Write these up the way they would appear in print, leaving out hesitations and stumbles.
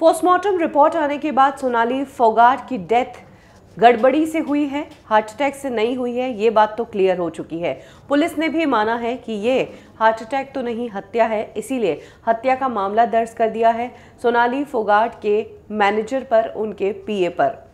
Postmortem report आने के बाद सोनाली फोगाट की डेथ गड़बड़ी से हुई है, हार्ट अटैक से नहीं हुई है, ये बात तो क्लियर हो चुकी है। पुलिस ने भी माना है कि ये हार्ट अटैक तो नहीं, हत्या है, इसीलिए हत्या का मामला दर्ज कर दिया है सोनाली फोगाट के मैनेजर पर, उनके पीए पर।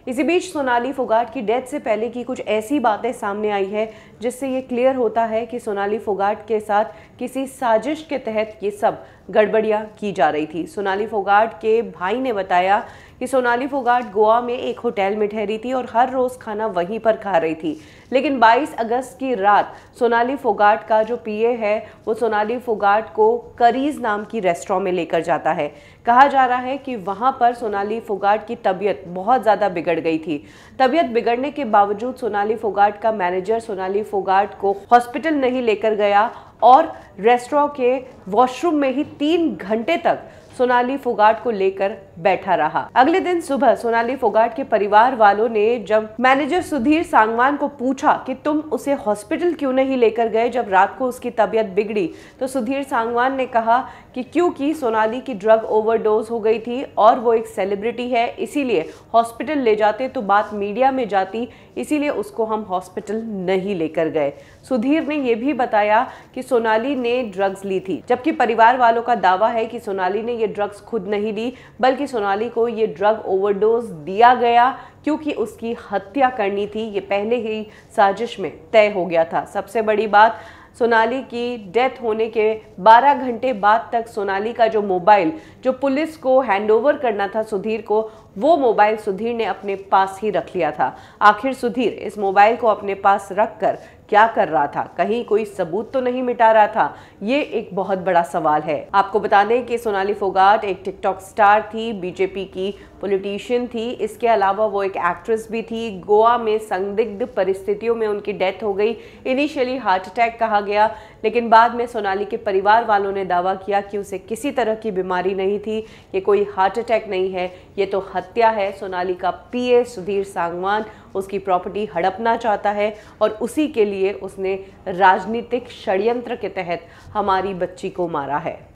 इसी बीच सोनाली फोगाट की डेथ से पहले की कुछ ऐसी बातें सामने आई है जिससे ये क्लियर होता है कि सोनाली फोगाट के साथ किसी साजिश के तहत ये सब गड़बड़ियां की जा रही थी। सोनाली फोगाट के भाई ने बताया कि सोनाली फोगाट गोवा में एक होटल में ठहरी थी और हर रोज खाना वहीं पर खा रही थी, लेकिन 22 अगस्त की रात सोनाली फोगाट का जो पीए है वो सोनाली फोगाट को करीज नाम की रेस्टोरेंट में लेकर जाता है। कहा जा रहा है कि वहां पर सोनाली फोगाट की तबीयत बहुत ज़्यादा बिगड़ गई थी। तबीयत बिगड़ने के बावजूद सोनाली फोगाट का मैनेजर सोनाली फोगाट को हॉस्पिटल नहीं लेकर गया और रेस्टोरेंट के वॉशरूम में ही 3 घंटे तक सोनाली फोगाट को लेकर बैठा रहा। अगले दिन सुबह सोनाली फोगाट के परिवार वालों ने जब मैनेजर सुधीर सांगवान को पूछा कि तुम उसे हॉस्पिटल क्यों नहीं लेकर गए जब रात को उसकी तबीयत बिगड़ी, तो सुधीर सांगवान ने कहा कि क्योंकि सोनाली की ड्रग ओवरडोज हो गई थी और वो एक सेलिब्रिटी है, इसीलिए हॉस्पिटल ले जाते तो बात मीडिया में जाती, इसीलिए उसको हम हॉस्पिटल नहीं लेकर गए। सुधीर ने यह भी बताया कि सोनाली ने ड्रग्स ली थी, जबकि परिवार वालों का दावा है कि सोनाली ने ये ड्रग्स खुद नहीं ली, बल्कि सोनाली को ये ड्रग ओवरडोज दिया गया क्योंकि उसकी हत्या करनी थी। ये पहले ही साजिश में तय हो गया था। सबसे बड़ी बात, सोनाली की डेथ होने के 12 घंटे बाद तक सोनाली का जो मोबाइल जो पुलिस को हैंडओवर करना था सुधीर को, वो मोबाइल सुधीर ने अपने पास ही रख लिया था। आखिर सुधीर इस मोबाइल को अपने पास रखकर क्या कर रहा था? कहीं कोई सबूत तो नहीं मिटा रहा था? ये एक बहुत बड़ा सवाल है। आपको बता दें कि सोनाली फोगाट एक टिकटॉक स्टार थी, बीजेपी की पॉलिटिशियन थी, इसके अलावा वो एक एक्ट्रेस भी थी। गोवा में संदिग्ध परिस्थितियों में उनकी डेथ हो गई। इनिशियली हार्ट अटैक कहा गया, लेकिन बाद में सोनाली के परिवार वालों ने दावा किया कि उसे किसी तरह की बीमारी नहीं थी, ये कोई हार्ट अटैक नहीं है, ये तो हत्या है। सोनाली का पीए सुधीर सांगवान उसकी प्रॉपर्टी हड़पना चाहता है और उसी के लिए उसने राजनीतिक षड्यंत्र के तहत हमारी बच्ची को मारा है।